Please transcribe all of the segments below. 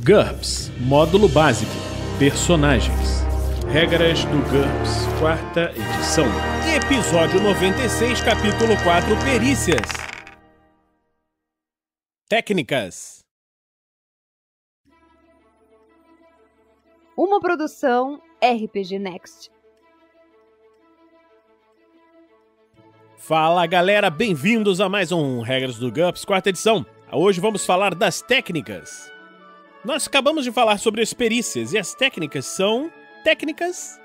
GURPS Módulo Básico Personagens. Regras do GURPS, 4ª edição. Episódio 96, capítulo 4, Perícias. Técnicas. Uma produção RPG Next. Fala galera, bem-vindos a mais um Regras do GURPS, 4ª edição. Hoje vamos falar das técnicas. Nós acabamos de falar sobre as perícias e as técnicas são técnicas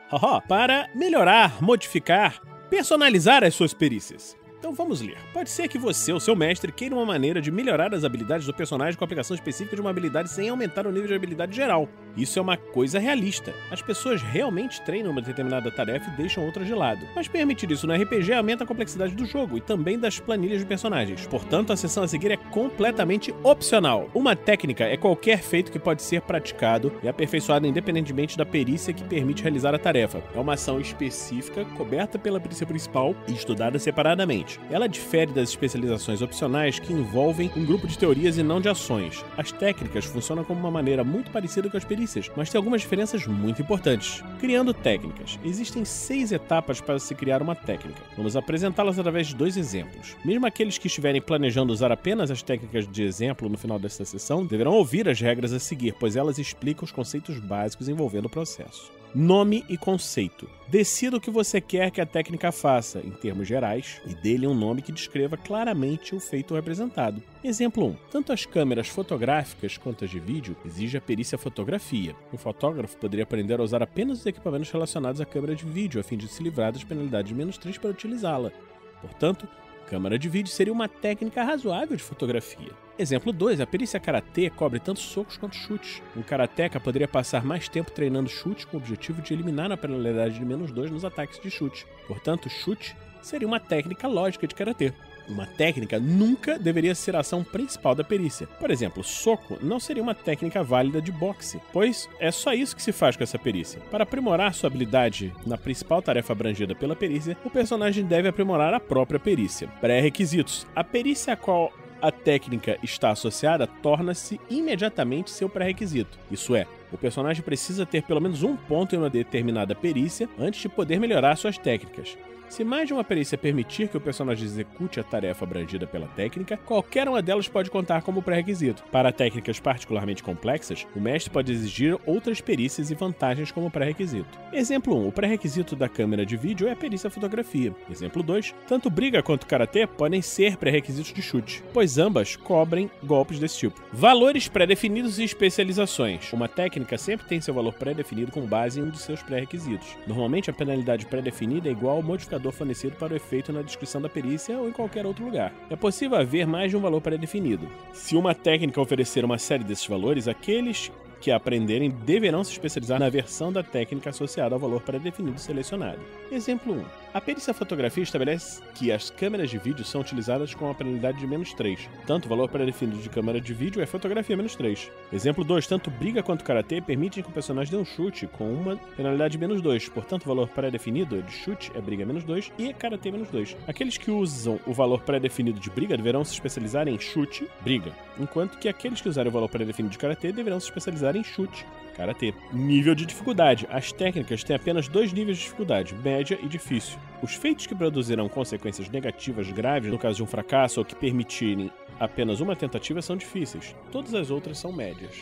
para melhorar, modificar, personalizar as suas perícias. Então vamos ler. Pode ser que você ou seu mestre queira uma maneira de melhorar as habilidades do personagem com a aplicação específica de uma habilidade sem aumentar o nível de habilidade geral. Isso é uma coisa realista. As pessoas realmente treinam uma determinada tarefa e deixam outras de lado. Mas permitir isso no RPG aumenta a complexidade do jogo e também das planilhas de personagens. Portanto, a sessão a seguir é completamente opcional. Uma técnica é qualquer feito que pode ser praticado e aperfeiçoado independentemente da perícia que permite realizar a tarefa. É uma ação específica, coberta pela perícia principal e estudada separadamente. Ela difere das especializações opcionais que envolvem um grupo de teorias e não de ações. As técnicas funcionam como uma maneira muito parecida com as perícias, mas tem algumas diferenças muito importantes. Criando técnicas. Existem 6 etapas para se criar uma técnica. Vamos apresentá-las através de 2 exemplos. Mesmo aqueles que estiverem planejando usar apenas as técnicas de exemplo no final desta sessão, deverão ouvir as regras a seguir, pois elas explicam os conceitos básicos envolvendo o processo. Nome e conceito. Decida o que você quer que a técnica faça, em termos gerais, e dê-lhe um nome que descreva claramente o feito representado. Exemplo 1. Tanto as câmeras fotográficas quanto as de vídeo exigem a perícia fotografia. Um fotógrafo poderia aprender a usar apenas os equipamentos relacionados à câmera de vídeo, a fim de se livrar das penalidades de -3 para utilizá-la. Portanto, câmera de vídeo seria uma técnica razoável de fotografia. Exemplo 2. A perícia karatê cobre tanto socos quanto chutes. Um karateka poderia passar mais tempo treinando chute com o objetivo de eliminar a penalidade de -2 nos ataques de chute. Portanto, chute seria uma técnica lógica de karatê. Uma técnica nunca deveria ser a ação principal da perícia. Por exemplo, soco não seria uma técnica válida de boxe, pois é só isso que se faz com essa perícia. Para aprimorar sua habilidade na principal tarefa abrangida pela perícia, o personagem deve aprimorar a própria perícia. Pré-requisitos. A perícia a qual a técnica está associada torna-se imediatamente seu pré-requisito. Isso é, o personagem precisa ter pelo menos um ponto em uma determinada perícia antes de poder melhorar suas técnicas. Se mais de uma perícia permitir que o personagem execute a tarefa abrangida pela técnica, qualquer uma delas pode contar como pré-requisito. Para técnicas particularmente complexas, o mestre pode exigir outras perícias e vantagens como pré-requisito. Exemplo 1. O pré-requisito da câmera de vídeo é a perícia fotografia. Exemplo 2. Tanto briga quanto karatê podem ser pré-requisitos de chute, pois ambas cobrem golpes desse tipo. Valores pré-definidos e especializações. Uma técnica sempre tem seu valor pré-definido com base em um de seus pré-requisitos. Normalmente, a penalidade pré-definida é igual ao modificador fornecido para o efeito na descrição da perícia ou em qualquer outro lugar. É possível haver mais de um valor pré-definido. Se uma técnica oferecer uma série desses valores, aqueles que aprenderem deverão se especializar na versão da técnica associada ao valor pré-definido selecionado. Exemplo 1. A perícia fotografia estabelece que as câmeras de vídeo são utilizadas com a penalidade de -3. Tanto o valor pré-definido de câmera de vídeo é fotografia -3. Exemplo 2. Tanto briga quanto karatê permitem que o personagem dê um chute com uma penalidade de -2. Portanto, o valor pré-definido de chute é briga -2 e karatê -2. Aqueles que usam o valor pré-definido de briga deverão se especializar em chute, briga, enquanto que aqueles que usarem o valor pré-definido de karatê deverão se especializar em chute, karatê. Nível de dificuldade. As técnicas têm apenas 2 níveis de dificuldade, média e difícil. Os feitos que produzirão consequências negativas graves, no caso de um fracasso, ou que permitirem apenas uma tentativa, são difíceis. Todas as outras são médias.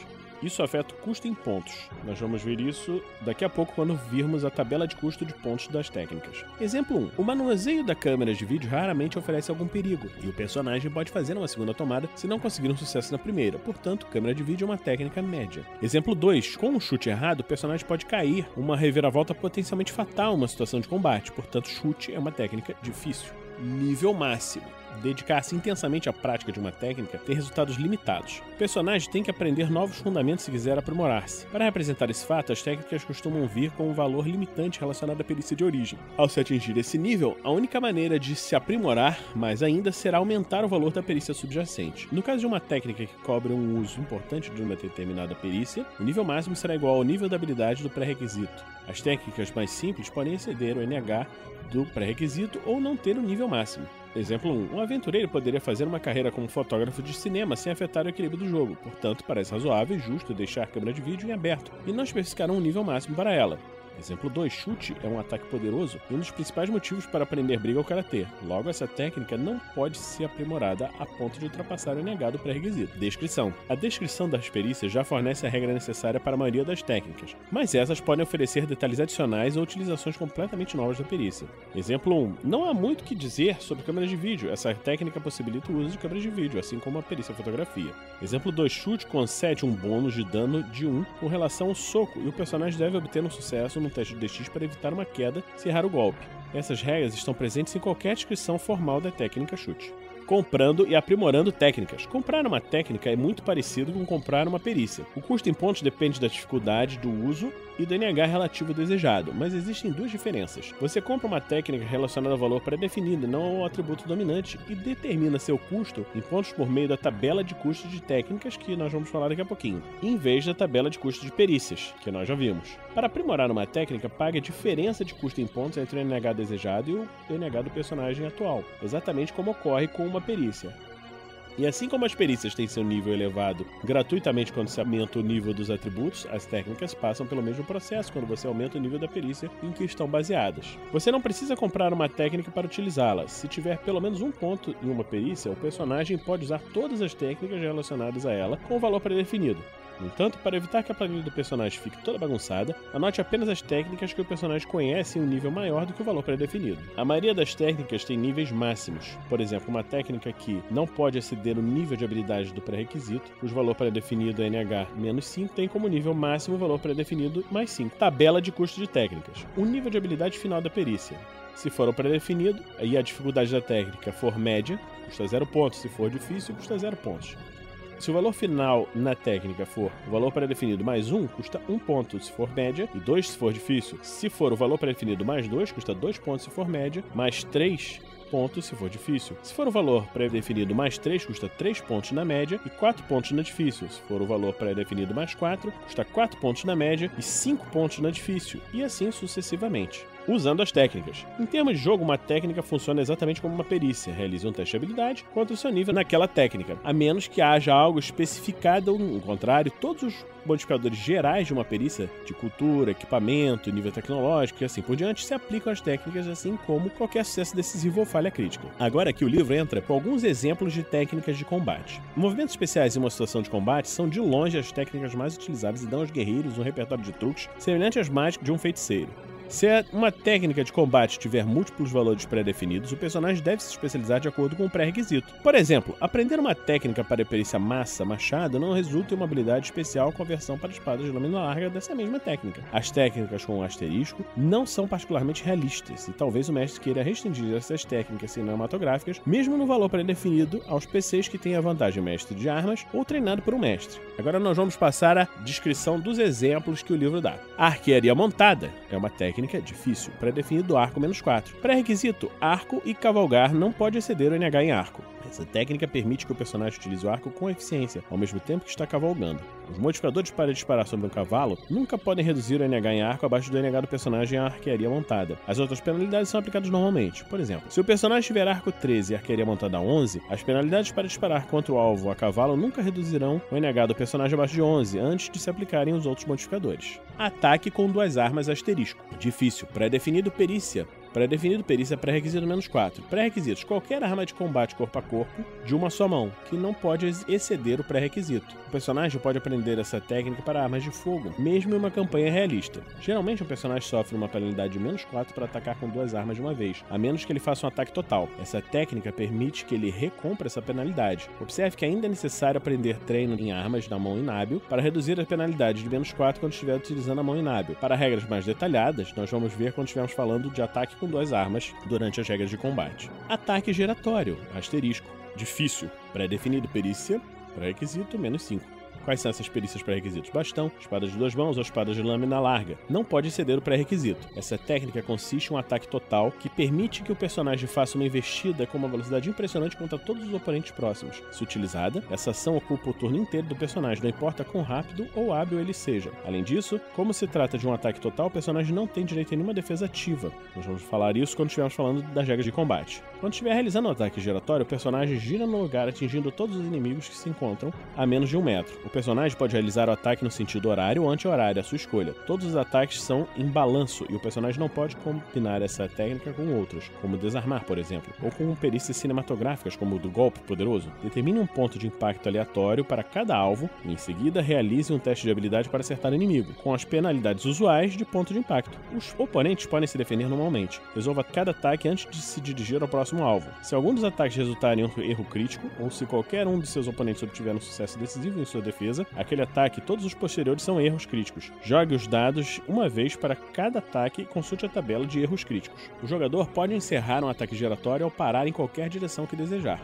Isso afeta o custo em pontos. Nós vamos ver isso daqui a pouco quando virmos a tabela de custo de pontos das técnicas. Exemplo 1. O manuseio da câmera de vídeo raramente oferece algum perigo, e o personagem pode fazer uma segunda tomada se não conseguir um sucesso na primeira. Portanto, câmera de vídeo é uma técnica média. Exemplo 2. Com um chute errado, o personagem pode cair, uma reviravolta potencialmente fatal em uma situação de combate. Portanto, chute é uma técnica difícil. Nível máximo. Dedicar-se intensamente à prática de uma técnica tem resultados limitados. O personagem tem que aprender novos fundamentos se quiser aprimorar-se. Para representar esse fato, as técnicas costumam vir com um valor limitante relacionado à perícia de origem. Ao se atingir esse nível, a única maneira de se aprimorar mais ainda será aumentar o valor da perícia subjacente. No caso de uma técnica que cobre um uso importante de uma determinada perícia, o nível máximo será igual ao nível da habilidade do pré-requisito. As técnicas mais simples podem exceder o NH do pré-requisito ou não ter o nível máximo. Exemplo 1. Um aventureiro poderia fazer uma carreira como fotógrafo de cinema sem afetar o equilíbrio do jogo. Portanto, parece razoável e justo deixar a câmera de vídeo em aberto e não especificar um nível máximo para ela. Exemplo 2. Chute é um ataque poderoso e um dos principais motivos para aprender briga ou karatê. Logo, essa técnica não pode ser aprimorada a ponto de ultrapassar o negado pré-requisito. Descrição. A descrição das perícias já fornece a regra necessária para a maioria das técnicas, mas essas podem oferecer detalhes adicionais ou utilizações completamente novas da perícia. Exemplo 1. Não há muito o que dizer sobre câmeras de vídeo. Essa técnica possibilita o uso de câmeras de vídeo, assim como a perícia fotografia. Exemplo 2. Chute concede um bônus de dano de 1 com relação ao soco e o personagem deve obter um sucesso no teste de DX para evitar uma queda se errar o golpe. Essas regras estão presentes em qualquer descrição formal da técnica chute. Comprando e aprimorando técnicas. Comprar uma técnica é muito parecido com comprar uma perícia. O custo em pontos depende da dificuldade do uso e do NH relativo desejado, mas existem duas diferenças. Você compra uma técnica relacionada ao valor pré-definido e não ao atributo dominante e determina seu custo em pontos por meio da tabela de custos de técnicas, que nós vamos falar daqui a pouquinho, em vez da tabela de custos de perícias, que nós já vimos. Para aprimorar uma técnica, pague a diferença de custo em pontos entre o NH desejado e o NH do personagem atual, exatamente como ocorre com uma perícia. E assim como as perícias têm seu nível elevado gratuitamente quando se aumenta o nível dos atributos, as técnicas passam pelo mesmo processo quando você aumenta o nível da perícia em que estão baseadas. Você não precisa comprar uma técnica para utilizá-la. Se tiver pelo menos um ponto em uma perícia, o personagem pode usar todas as técnicas relacionadas a ela com o valor pré-definido. No entanto, para evitar que a planilha do personagem fique toda bagunçada, anote apenas as técnicas que o personagem conhece em um nível maior do que o valor pré-definido. A maioria das técnicas tem níveis máximos. Por exemplo, uma técnica que não pode exceder o nível de habilidade do pré-requisito, cujo valor pré-definido é NH-5, tem como nível máximo o valor pré-definido mais 5. Tabela de custo de técnicas. O nível de habilidade final da perícia. Se for o pré-definido e a dificuldade da técnica for média, custa 0 pontos. Se for difícil, custa 0 pontos. Se o valor final na técnica for o valor pré-definido mais 1, custa 1 ponto se for média, e 2 se for difícil. Se for o valor pré-definido mais 2, custa 2 pontos se for média, mais 3 pontos se for difícil. Se for o valor pré-definido mais 3, custa 3 pontos na média e 4 pontos na difícil. Se for o valor pré-definido mais 4, custa 4 pontos na média e 5 pontos na difícil, e assim sucessivamente. Usando as técnicas. Em termos de jogo, uma técnica funciona exatamente como uma perícia. Realiza um teste de habilidade contra o seu nível naquela técnica, a menos que haja algo especificado. Ao contrário, todos os modificadores gerais de uma perícia, de cultura, equipamento, nível tecnológico e assim por diante, se aplicam às técnicas, assim como qualquer sucesso decisivo ou falha crítica. Agora aqui o livro entra com alguns exemplos de técnicas de combate. Movimentos especiais em uma situação de combate são de longe as técnicas mais utilizadas e dão aos guerreiros um repertório de truques semelhante às mágicas de um feiticeiro. Se uma técnica de combate tiver múltiplos valores pré-definidos, o personagem deve se especializar de acordo com o pré-requisito. Por exemplo, aprender uma técnica para a perícia massa-machado não resulta em uma habilidade especial com a versão para espadas de lâmina larga dessa mesma técnica. As técnicas com asterisco não são particularmente realistas, e talvez o mestre queira restringir essas técnicas cinematográficas, mesmo no valor pré-definido, aos PCs que têm a vantagem mestre de armas ou treinado por um mestre. Agora nós vamos passar à descrição dos exemplos que o livro dá. A arquearia montada é uma técnica difícil, pré-definido arco -4. Pré-requisito, arco e cavalgar não pode exceder o NH em arco. Essa técnica permite que o personagem utilize o arco com eficiência, ao mesmo tempo que está cavalgando. Os modificadores para disparar sobre um cavalo nunca podem reduzir o NH em arco abaixo do NH do personagem em arquearia montada. As outras penalidades são aplicadas normalmente. Por exemplo, se o personagem tiver arco 13 e arquearia montada 11, as penalidades para disparar contra o alvo a cavalo nunca reduzirão o NH do personagem abaixo de 11, antes de se aplicarem os outros modificadores. Ataque com 2 armas asterisco. Difícil, pré-definido perícia. Pré-definido perícia pré-requisito -4. Pré-requisitos: qualquer arma de combate corpo a corpo de uma só mão, que não pode exceder o pré-requisito. O personagem pode aprender essa técnica para armas de fogo, mesmo em uma campanha realista. Geralmente o personagem sofre uma penalidade de -4 para atacar com 2 armas de uma vez, a menos que ele faça um ataque total. Essa técnica permite que ele recompre essa penalidade. Observe que ainda é necessário aprender treino em armas da mão inábil para reduzir a penalidade de -4 quando estiver utilizando a mão inábil. Para regras mais detalhadas, nós vamos ver quando estivermos falando de ataque com 2 armas durante as regras de combate. Ataque giratório, asterisco. Difícil, pré-definido perícia, pré-requisito -5. Quais são essas perícias pré-requisitos? Bastão, espada de 2 mãos ou espada de lâmina larga. Não pode exceder o pré-requisito. Essa técnica consiste em um ataque total que permite que o personagem faça uma investida com uma velocidade impressionante contra todos os oponentes próximos. Se utilizada, essa ação ocupa o turno inteiro do personagem, não importa quão rápido ou hábil ele seja. Além disso, como se trata de um ataque total, o personagem não tem direito a nenhuma defesa ativa. Nós vamos falar isso quando estivermos falando das regras de combate. Quando estiver realizando um ataque giratório, o personagem gira no lugar atingindo todos os inimigos que se encontram a menos de 1 metro. O personagem pode realizar o ataque no sentido horário ou anti-horário, à sua escolha. Todos os ataques são em balanço e o personagem não pode combinar essa técnica com outras, como desarmar, por exemplo, ou com perícias cinematográficas, como o do golpe poderoso. Determine um ponto de impacto aleatório para cada alvo e, em seguida, realize um teste de habilidade para acertar o inimigo, com as penalidades usuais de ponto de impacto. Os oponentes podem se defender normalmente. Resolva cada ataque antes de se dirigir ao próximo alvo. Se algum dos ataques resultar em um erro crítico, ou se qualquer um de seus oponentes obtiver um sucesso decisivo em sua defesa, aquele ataque e todos os posteriores são erros críticos. Jogue os dados uma vez para cada ataque e consulte a tabela de erros críticos. O jogador pode encerrar um ataque giratório ao parar em qualquer direção que desejar.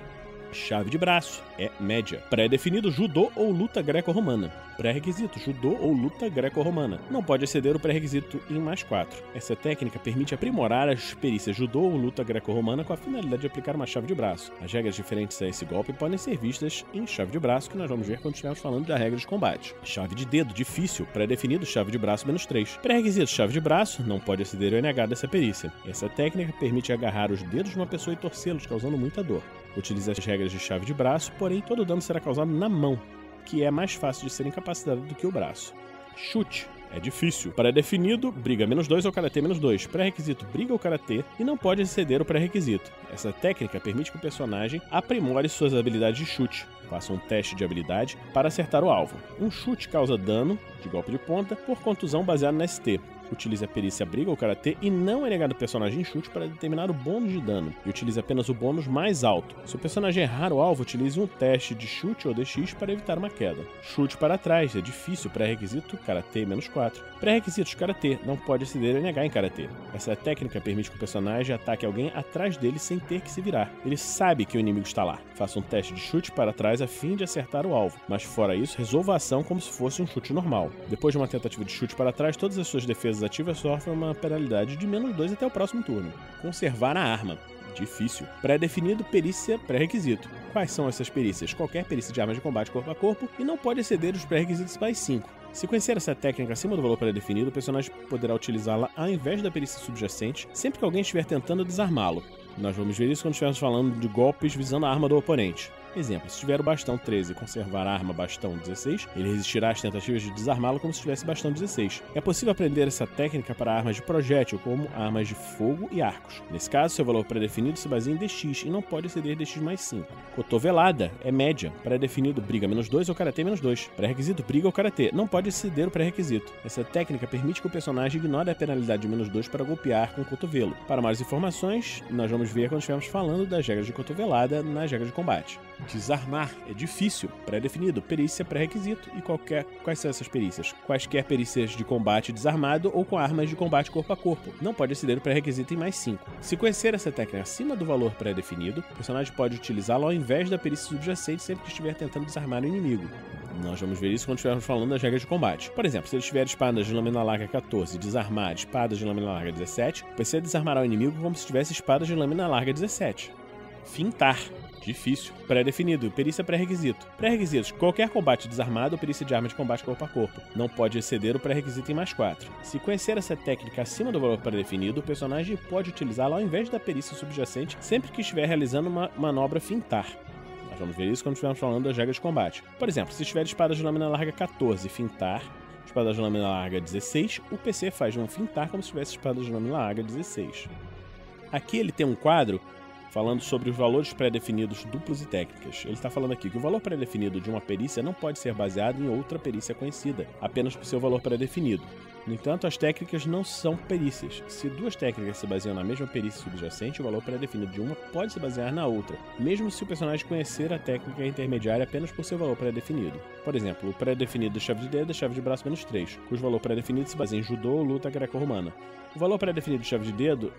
Chave de braço é média. Pré-definido judô ou luta greco-romana. Pré-requisito judô ou luta greco-romana. Não pode exceder o pré-requisito em +4. Essa técnica permite aprimorar as perícias judô ou luta greco-romana com a finalidade de aplicar uma chave de braço. As regras diferentes a esse golpe podem ser vistas em chave de braço, que nós vamos ver quando estivermos falando da regra de combate. Chave de dedo, difícil. Pré-definido chave de braço -3. Pré-requisito chave de braço, não pode exceder o NH dessa perícia. Essa técnica permite agarrar os dedos de uma pessoa e torcê-los, causando muita dor. Utilize as regras de chave de braço, porém todo o dano será causado na mão, que é mais fácil de ser incapacitada do que o braço. Chute é difícil. Pré-definido, briga -2 ou karatê -2. Pré-requisito, briga ou karatê e não pode exceder o pré-requisito. Essa técnica permite que o personagem aprimore suas habilidades de chute. Faça um teste de habilidade para acertar o alvo. Um chute causa dano de golpe de ponta por contusão baseado na ST. Utilize a perícia briga ou karatê e não é negado o personagem em chute para determinar o bônus de dano, e utilize apenas o bônus mais alto. Se o personagem errar o alvo, utilize um teste de chute ou DX para evitar uma queda. Chute para trás é difícil, pré-requisito karatê -4. Pré-requisitos karatê, não pode exceder NH em karatê. Essa técnica permite que o personagem ataque alguém atrás dele sem ter que se virar. Ele sabe que o inimigo está lá. Faça um teste de chute para trás a fim de acertar o alvo, mas fora isso, resolva a ação como se fosse um chute normal. Depois de uma tentativa de chute para trás, todas as suas defesas ativas sofrem uma penalidade de -2 até o próximo turno. Conservar a arma. Difícil. Pré-definido, perícia, pré-requisito. Quais são essas perícias? Qualquer perícia de armas de combate corpo a corpo e não pode exceder os pré-requisitos +5. Se conhecer essa técnica acima do valor pré-definido, o personagem poderá utilizá-la ao invés da perícia subjacente sempre que alguém estiver tentando desarmá-lo. Nós vamos ver isso quando estivermos falando de golpes visando a arma do oponente. Exemplo, se tiver o bastão 13 e conservar a arma bastão 16, ele resistirá às tentativas de desarmá-lo como se tivesse bastão 16. É possível aprender essa técnica para armas de projétil, como armas de fogo e arcos. Nesse caso, seu valor pré-definido se baseia em DX e não pode exceder DX +5. Cotovelada é média. Pré-definido briga -2 ou karatê -2. Pré-requisito briga ou karatê. Não pode exceder o pré-requisito. Essa técnica permite que o personagem ignore a penalidade de -2 para golpear com o cotovelo. Para mais informações, nós vamos ver quando estivermos falando das regras de cotovelada nas regras de combate. Desarmar é difícil, pré-definido, perícia pré-requisito e quais são essas perícias? Quaisquer perícias de combate desarmado ou com armas de combate corpo a corpo. Não pode exceder o pré-requisito em +5. Se conhecer essa técnica acima do valor pré-definido, o personagem pode utilizá-la ao invés da perícia subjacente sempre que estiver tentando desarmar o inimigo. Nós vamos ver isso quando estivermos falando das regras de combate. Por exemplo, se ele tiver espadas de lâmina larga 14 e desarmar espadas de lâmina larga 17, o PC desarmará o inimigo como se tivesse espadas de lâmina larga 17. Fintar. Difícil. Pré-definido. Perícia pré-requisito. Pré-requisitos. Qualquer combate desarmado ou perícia de arma de combate corpo a corpo. Não pode exceder o pré-requisito em +4. Se conhecer essa técnica acima do valor pré-definido, o personagem pode utilizá-la ao invés da perícia subjacente sempre que estiver realizando uma manobra fintar. Nós vamos ver isso quando estivermos falando das regras de combate. Por exemplo, se tiver espada de lâmina larga 14 e fintar, espada de lâmina larga 16, o PC faz um fintar como se tivesse espada de lâmina larga 16. Aqui ele tem um quadro falando sobre os valores pré-definidos duplos e técnicas. Ele está falando aqui que o valor pré-definido de uma perícia não pode ser baseado em outra perícia conhecida, apenas por seu valor pré-definido. No entanto, as técnicas não são perícias. Se duas técnicas se baseiam na mesma perícia subjacente, o valor pré-definido de uma pode se basear na outra, mesmo se o personagem conhecer a técnica intermediária apenas por seu valor pré-definido. Por exemplo, o pré-definido da chave de dedo é chave de braço menos 3, cujo valor pré-definido se baseia em judô ou luta greco-romana. O valor pré-definido de chave de dedo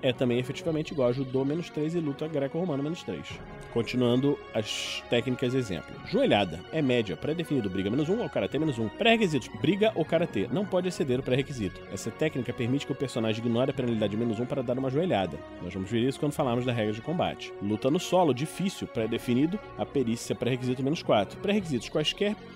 é também efetivamente igual a judô menos 3 e luta greco-romana menos 3. Continuando as técnicas exemplo. Joelhada é média, pré-definido briga menos 1 ou karatê menos 1. Pré-requisitos, briga ou karatê, não pode exceder o pré-requisito. Essa técnica permite que o personagem ignore a penalidade menos 1 para dar uma joelhada. Nós vamos ver isso quando falarmos da regra de combate. Luta no solo, difícil, pré-definido, a perícia pré-requisito menos 4. Pré-requisitos,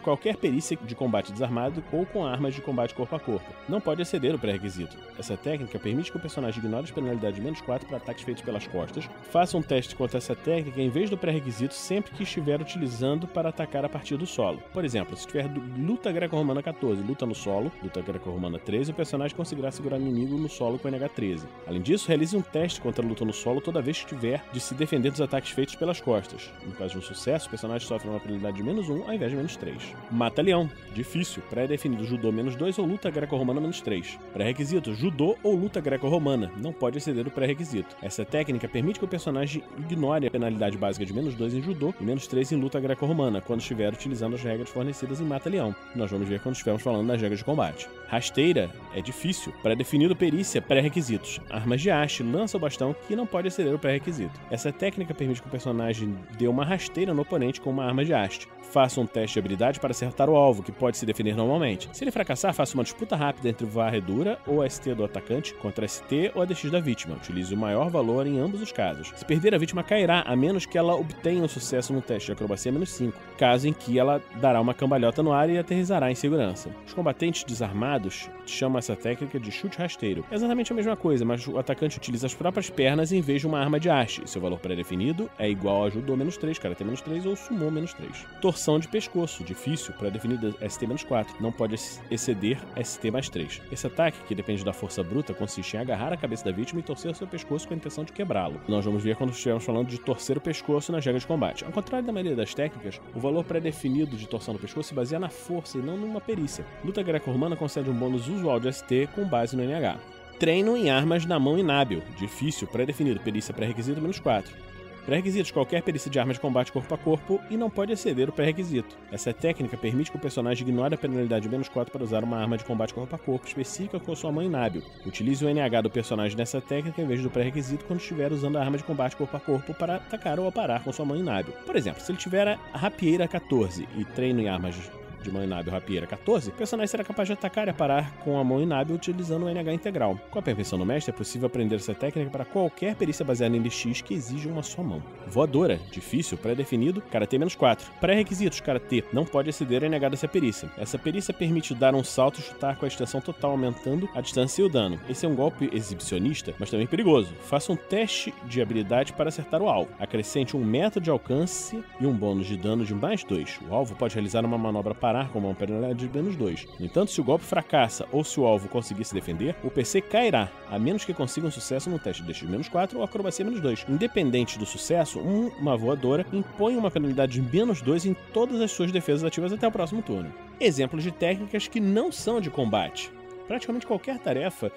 qualquer perícia de combate desarmado ou com armas de combate corpo a corpo. Não pode exceder o pré-requisito. Essa técnica permite que o personagem ignore as penalidades de menos 4 para ataques feitos pelas costas. Faça um teste contra essa técnica em vez do pré-requisito sempre que estiver utilizando para atacar a partir do solo. Por exemplo, se tiver luta greco-romana 14, luta no solo, luta greco-romana 13, o personagem conseguirá segurar o inimigo no solo com NH 13. Além disso, realize um teste contra a luta no solo toda vez que tiver de se defender dos ataques feitos pelas costas. No caso de um sucesso, o personagem sofre uma penalidade de menos 1 ao invés de menos 3. Mata-leão, difícil, pré-definido judô menos 2 ou luta greco-romana menos 3. Pré-requisito, judô ou luta greco-romana, não pode exceder o pré-requisito. Essa técnica permite que o personagem ignore a penalidade básica de menos 2 em judô e menos 3 em luta greco-romana, quando estiver utilizando as regras fornecidas em Mata-leão. Nós vamos ver quando estivermos falando das regras de combate. Rasteira é difícil, pré-definido perícia, pré-requisitos. Armas de haste, lança ou bastão, que não pode exceder o pré-requisito. Essa técnica permite que o personagem dê uma rasteira no oponente com uma arma de haste. Faça um teste de habilidade para acertar o alvo, que pode se defender normalmente. Se ele fracassar, faça uma disputa rápida entre varredura ou ST do atacante contra ST ou ADX da vítima. Utilize o maior valor em ambos os casos. Se perder, a vítima cairá, a menos que ela obtenha um sucesso no teste de acrobacia menos 5, caso em que ela dará uma cambalhota no ar e aterrissará em segurança. Os combatentes desarmados chamam essa técnica de chute rasteiro. É exatamente a mesma coisa, mas o atacante utiliza as próprias pernas em vez de uma arma de haste. Seu valor pré-definido é igual a judô menos 3, karatê menos 3 ou sumô menos 3. Torção de pescoço, difícil, pré-definida ST menos 4, não pode exceder ST mais 3. Esse ataque, que depende da força bruta, consiste em agarrar a cabeça da vítima e torcer o seu pescoço com a intenção de quebrá-lo. Nós vamos ver quando estivermos falando de torcer o pescoço nas regras de combate. Ao contrário da maioria das técnicas, o valor pré-definido de torção do pescoço se baseia na força e não numa perícia. Luta greco-romana concede um bônus usual de ST com base no NH. Treino em armas na mão inábil, difícil, pré-definido, perícia pré-requisito menos 4. Pré-requisitos, qualquer perícia de armas de combate corpo a corpo e não pode exceder o pré-requisito. Essa técnica permite que o personagem ignore a penalidade de menos 4 para usar uma arma de combate corpo a corpo específica com sua mão inábil. Utilize o NH do personagem nessa técnica em vez do pré-requisito quando estiver usando a arma de combate corpo a corpo para atacar ou aparar com sua mão inábil. Por exemplo, se ele tiver a rapieira 14 e treino em armas de mão inábil rapieira 14, o personagem será capaz de atacar e aparar com a mão inábil utilizando o NH integral. Com a permissão do mestre, é possível aprender essa técnica para qualquer perícia baseada em LX que exija uma só mão. Voadora, difícil, pré-definido, karatê menos 4. Pré-requisitos, karatê, não pode exceder o NH dessa perícia. Essa perícia permite dar um salto e chutar com a extensão total, aumentando a distância e o dano. Esse é um golpe exibicionista, mas também perigoso. Faça um teste de habilidade para acertar o alvo. Acrescente 1 metro de alcance e um bônus de dano de mais 2. O alvo pode realizar uma manobra parar com uma penalidade de menos 2. No entanto, se o golpe fracassa ou se o alvo conseguir se defender, o PC cairá, a menos que consiga um sucesso no teste de DX menos 4 ou acrobacia menos 2. Independente do sucesso, uma voadora impõe uma penalidade de menos 2 em todas as suas defesas ativas até o próximo turno. Exemplos de técnicas que não são de combate. Praticamente qualquer tarefa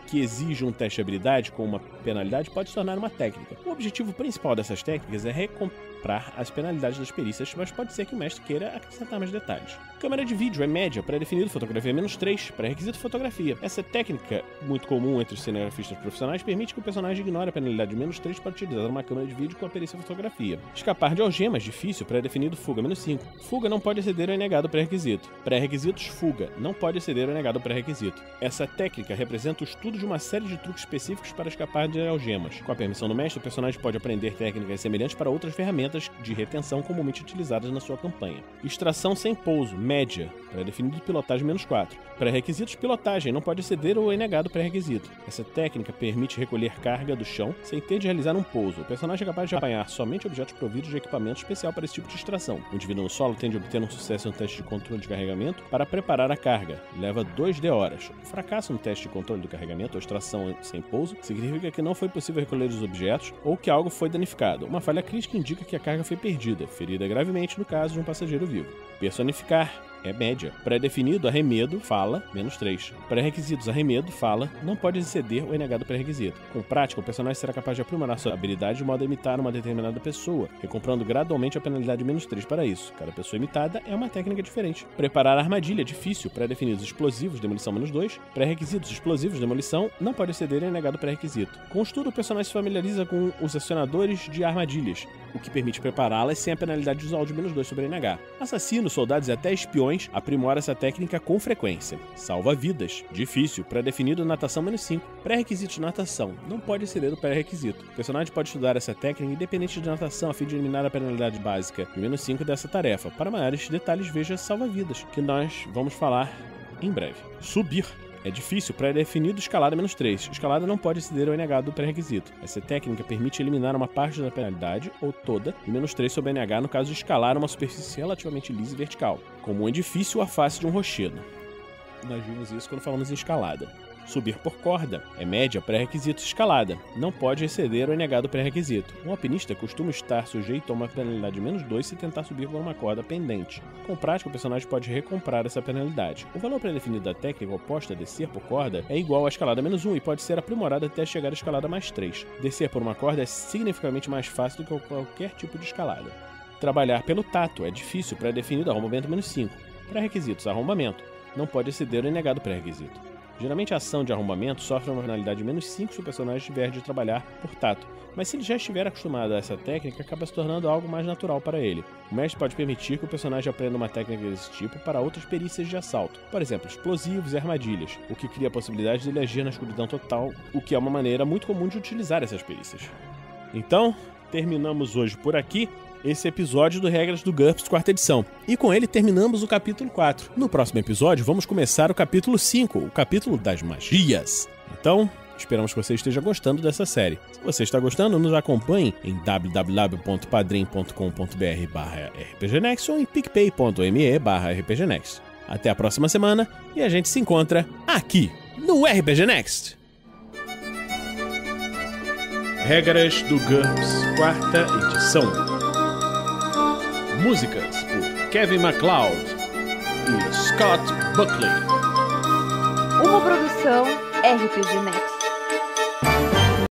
que exija um teste de habilidade com uma penalidade pode se tornar uma técnica. O objetivo principal dessas técnicas é recomprar as penalidades das perícias, mas pode ser que o mestre queira acrescentar mais detalhes. Câmera de vídeo é média, pré-definido, fotografia menos 3, pré-requisito fotografia. Essa técnica, muito comum entre os cinegrafistas profissionais, permite que o personagem ignore a penalidade de menos 3 para utilizar uma câmera de vídeo com a perícia fotografia. Escapar de algemas, difícil, pré-definido, fuga menos 5. Fuga não pode exceder o NH do pré-requisito. Pré-requisitos, fuga, não pode exceder o NH do pré-requisito. Essa técnica representa o estudo de uma série de truques específicos para escapar de algemas. Com a permissão do mestre, o personagem pode aprender técnicas semelhantes para outras ferramentas de retenção comumente utilizadas na sua campanha. Extração sem pouso, média, pré-definido, pilotagem menos 4. Pré-requisitos, pilotagem, não pode exceder o NH do pré-requisito. Essa técnica permite recolher carga do chão sem ter de realizar um pouso. O personagem é capaz de apanhar somente objetos providos de equipamento especial para esse tipo de extração. O indivíduo no solo tende a obter um sucesso no teste de controle de carregamento para preparar a carga. Leva 2D horas. O fracasso no teste de controle do carregamento ou extração sem pouso significa que não foi possível recolher os objetos ou que algo foi danificado. Uma falha crítica indica que a carga foi perdida, ferida gravemente no caso de um passageiro vivo. Personificar é média. Pré-definido, arremedo, fala, menos 3. Pré-requisitos, arremedo, fala, não pode exceder ou é negado pré-requisito. Com prática, o personagem será capaz de aprimorar sua habilidade de modo a imitar uma determinada pessoa, recomprando gradualmente a penalidade menos 3 para isso. Cada pessoa imitada é uma técnica diferente. Preparar armadilha, difícil. Pré-definidos, explosivos, demolição menos 2. Pré-requisitos, explosivos, demolição, não pode exceder e é negado pré-requisito. Com o estudo, o personagem se familiariza com os acionadores de armadilhas, o que permite prepará-las sem a penalidade usual de menos 2 sobre NH. Assassinos, soldados e até espiões aprimora essa técnica com frequência. Salva vidas. Difícil. Pré-definido, natação menos 5. Pré-requisitos, natação. Não pode exceder o pré-requisito. O personagem pode estudar essa técnica independente de natação a fim de eliminar a penalidade básica de menos 5 dessa tarefa. Para maiores detalhes, veja Salva Vidas, que nós vamos falar em breve. Subir. É difícil, pré-definido, escalada menos 3. Escalada não pode exceder ou é negado do pré-requisito. Essa técnica permite eliminar uma parte da penalidade, ou toda, e menos 3 sobre NH no caso de escalar uma superfície relativamente lisa e vertical, como um edifício ou a face de um rochedo. Nós vimos isso quando falamos em escalada. Subir por corda. É média, pré-requisito, escalada. Não pode exceder ou é negado o pré-requisito. Um alpinista costuma estar sujeito a uma penalidade de menos 2 se tentar subir por uma corda pendente. Com prática, o personagem pode recomprar essa penalidade. O valor pré-definido da técnica oposta a descer por corda é igual à escalada menos 1 e pode ser aprimorado até chegar à escalada mais 3. Descer por uma corda é significativamente mais fácil do que qualquer tipo de escalada. Trabalhar pelo tato. É difícil, pré-definido, arrombamento menos 5. Pré-requisitos, arrombamento. Não pode exceder ou é negado o pré-requisito. Geralmente a ação de arrombamento sofre uma penalidade de menos 5 se o personagem tiver de trabalhar por tato, mas se ele já estiver acostumado a essa técnica, acaba se tornando algo mais natural para ele. O mestre pode permitir que o personagem aprenda uma técnica desse tipo para outras perícias de assalto, por exemplo, explosivos e armadilhas, o que cria a possibilidade de ele agir na escuridão total, o que é uma maneira muito comum de utilizar essas perícias. Então, terminamos hoje por aqui esse episódio do Regras do GURPS, quarta edição. E com ele terminamos o capítulo 4. No próximo episódio, vamos começar o capítulo 5, o capítulo das magias. Então, esperamos que você esteja gostando dessa série. Se você está gostando, nos acompanhe em www.padrim.com.br/rpgnext ou em picpay.me/rpgnext. Até a próxima semana e a gente se encontra aqui no RPG Next. Regras do GURPS, quarta edição. Músicas por Kevin MacLeod e Scott Buckley. Uma produção RPG Next.